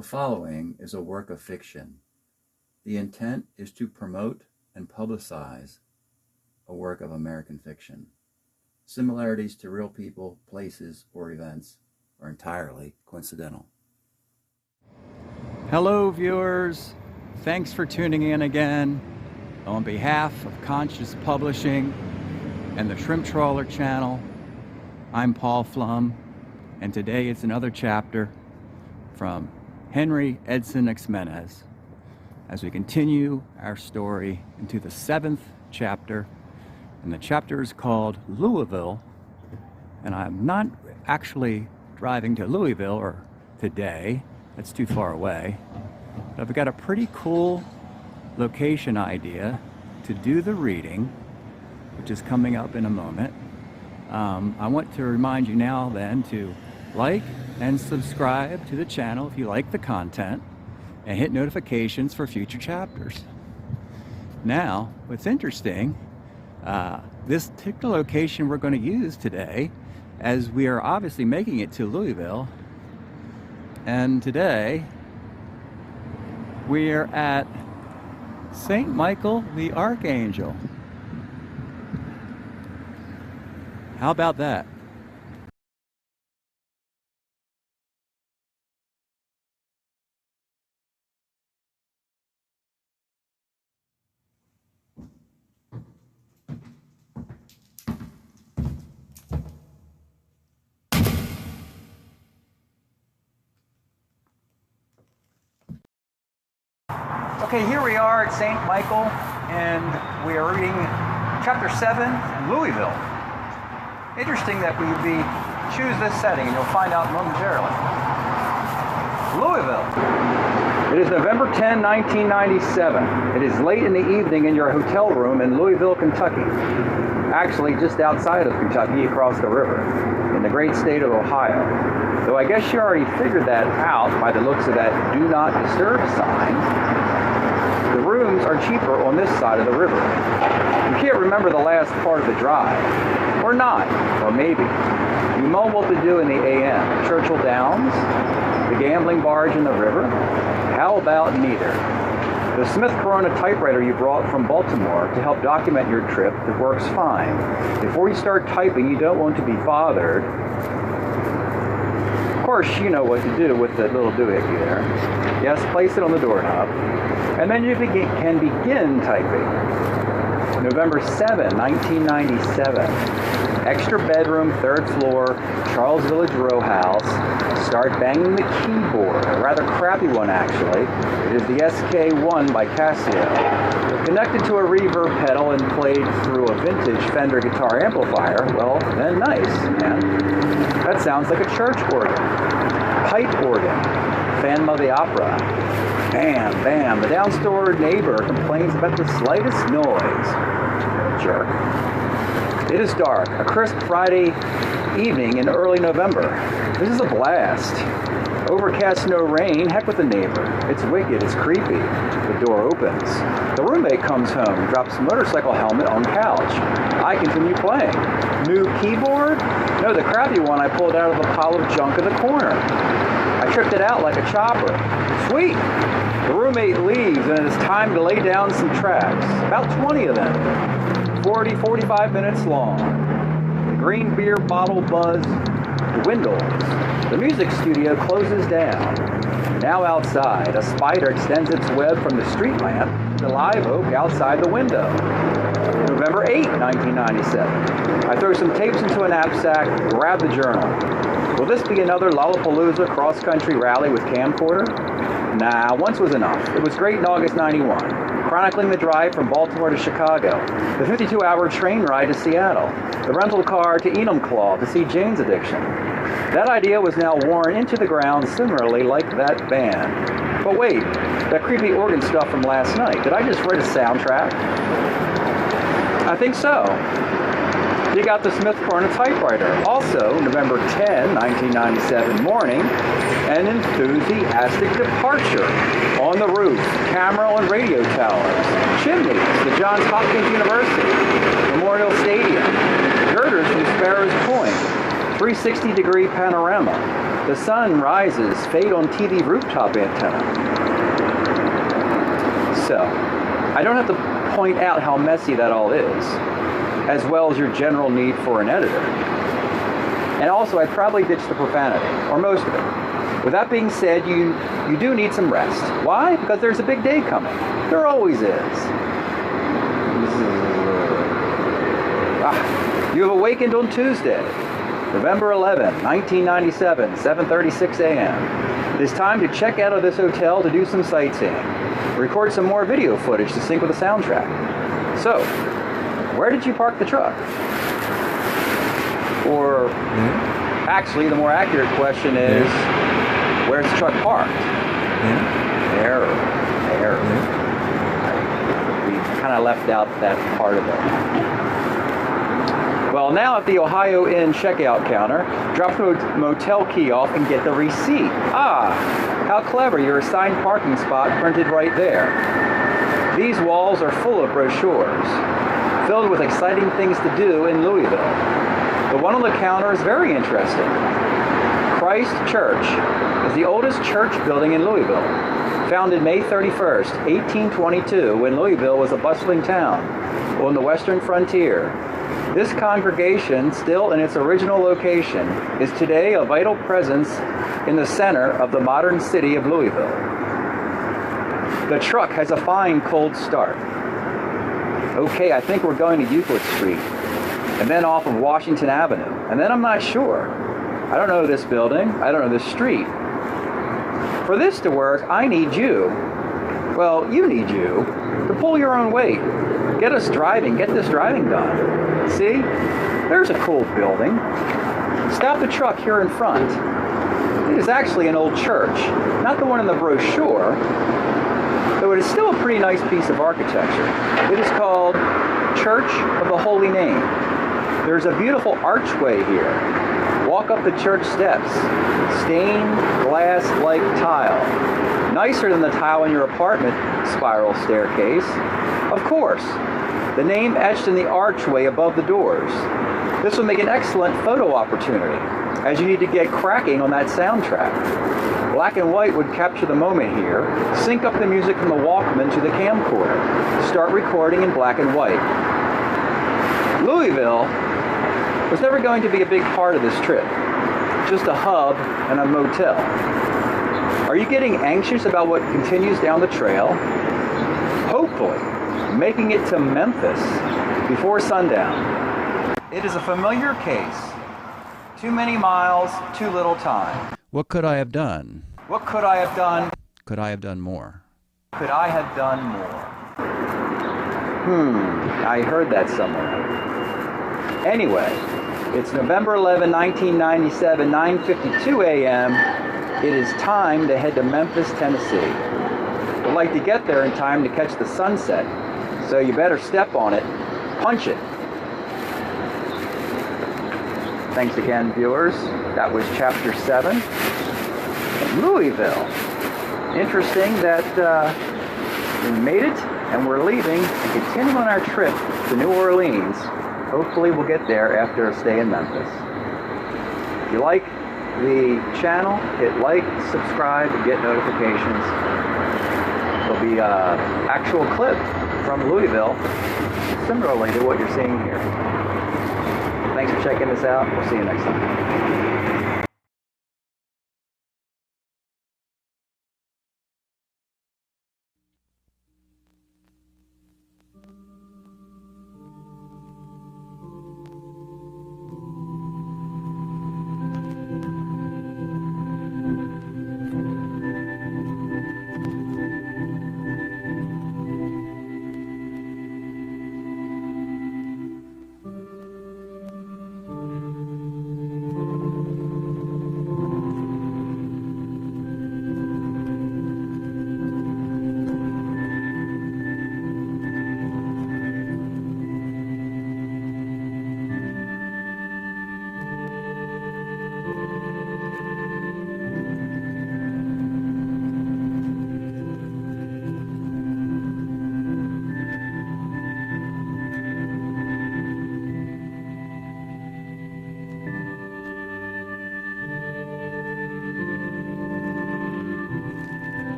The following is a work of fiction. The intent is to promote and publicize a work of American fiction. Similarities to real people, places, or events are entirely coincidental. Hello, viewers. Thanks for tuning in again. On behalf of Conscious Publishing and the Shrimp Trawler channel, I'm Paul Flum, and today it's another chapter from HENRI Edson XIMENEZ as we continue our story into the 7th chapter, and the chapter is called Louisville. And I'm not actually driving to Louisville or today, that's too far away, but I've got a pretty cool location idea to do the reading, which is coming up in a moment. I want to remind you now then to like and subscribe to the channel if you like the content, and hit notifications for future chapters. Now, what's interesting, this particular location we're going to use today, as we are obviously making it to Louisville, and today we are at St. Michael the Archangel. How about that? Okay, here we are at St. Michael, and we are reading Chapter 7, Louisville. Interesting that we choose this setting, and you'll find out momentarily. Louisville. It is November 10, 1997. It is late in the evening in your hotel room in Louisville, Kentucky. Actually, just outside of Kentucky, across the river, in the great state of Ohio. Though I guess you already figured that out by the looks of that Do Not Disturb sign. The rooms are cheaper on this side of the river. You can't remember the last part of the drive. Or not. Or maybe. You know what to do in the AM. Churchill Downs? The gambling barge in the river? How about neither? The Smith Corona typewriter you brought from Baltimore to help document your trip, it works fine. Before you start typing, you don't want to be bothered. Of course, you know what to do with the little doohickey there. Yes, place it on the doorknob. And then you can begin typing. November 7, 1997. Extra bedroom, 3rd floor, Charles Village row house. Start banging the keyboard. A rather crappy one, actually. It is the SK1 by Casio. Connected to a reverb pedal and played through a vintage Fender guitar amplifier. Well, then nice, man. That sounds like a church organ. Pipe organ. Phantom of the Opera. Bam, bam. The downstairs neighbor complains about the slightest noise. Jerk. It is dark. A crisp Friday evening in early November. This is a blast. Overcast, no rain. Heck with the neighbor. It's wicked. It's creepy. The door opens. The roommate comes home, drops a motorcycle helmet on couch. I continue playing. New keyboard? No, the crappy one I pulled out of a pile of junk in the corner. I tripped it out like a chopper. Sweet! The roommate leaves, and it is time to lay down some tracks. About 20 of them. 40, 45 minutes long. The green beer bottle buzz dwindles. The music studio closes down. Now outside, a spider extends its web from the street lamp to the live oak outside the window. November 8, 1997. I throw some tapes into a knapsack, grab the journal. Will this be another Lollapalooza cross-country rally with camcorder? Nah, once was enough. It was great in August 91, chronicling the drive from Baltimore to Chicago, the 52-hour train ride to Seattle, the rental car to Enumclaw to see Jane's Addiction. That idea was now worn into the ground similarly like that band. But wait, that creepy organ stuff from last night, did I just write a soundtrack? I think so. You got the Smith Corona typewriter. Also, November 10, 1997 morning, an enthusiastic departure. On the roof, camera and radio towers, chimneys, the Johns Hopkins University, Memorial Stadium, girders from Sparrows Point, 360-degree panorama. The sun rises, fade on TV rooftop antenna. So, I don't have to point out how messy that all is, as well as your general need for an editor. And also, I'd probably ditch the profanity, or most of it. With that being said, you do need some rest. Why? Because there's a big day coming. There always is. You have awakened on Tuesday, November 11, 1997, 7:36 a.m. It is time to check out of this hotel to do some sightseeing. Record some more video footage to sync with the soundtrack. So, where did you park the truck? Or, actually, the more accurate question is, where's the truck parked? There. We kind of left out that part of it. Well, now at the Ohio Inn checkout counter, drop the motel key off and get the receipt. Ah, how clever, your assigned parking spot printed right there. These walls are full of brochures, filled with exciting things to do in Louisville. The one on the counter is very interesting. Christ Church is the oldest church building in Louisville, founded May 31st, 1822, when Louisville was a bustling town on the western frontier. This congregation, still in its original location, is today a vital presence in the center of the modern city of Louisville. The truck has a fine cold start. Okay, I think we're going to Euclid Street, and then off of Washington Avenue, and then I'm not sure. I don't know this building, I don't know this street. For this to work, I need you. Well, you need you to pull your own weight. Get us driving, get this driving done. See? There's a cool building. Stop the truck here in front. It is actually an old church, not the one in the brochure, though it is still a pretty nice piece of architecture. It is called Church of the Holy Name. There's a beautiful archway here. Walk up the church steps. Stained glass-like tile. Nicer than the tile in your apartment spiral staircase. Of course. The name etched in the archway above the doors. This will make an excellent photo opportunity, as you need to get cracking on that soundtrack. Black and white would capture the moment here. Sync up the music from the Walkman to the camcorder. Start recording in black and white. Louisville was never going to be a big part of this trip. Just a hub and a motel. Are you getting anxious about what continues down the trail? Hopefully, making it to Memphis before sundown. It is a familiar case. Too many miles, too little time. What could I have done? What could I have done? Could I have done more? Could I have done more? I heard that somewhere. Anyway, it's November 11, 1997, 9:52 a.m. It is time to head to Memphis, Tennessee. We'd like to get there in time to catch the sunset, so you better step on it, punch it. Thanks again, viewers. That was Chapter 7, Louisville. Interesting that we made it, and we're leaving and continuing on our trip to New Orleans. Hopefully we'll get there after a stay in Memphis. If you like the channel, hit like, subscribe, and get notifications. There'll be an actual clip from Louisville, similarly to what you're seeing here. Thanks for checking this out. We'll see you next time.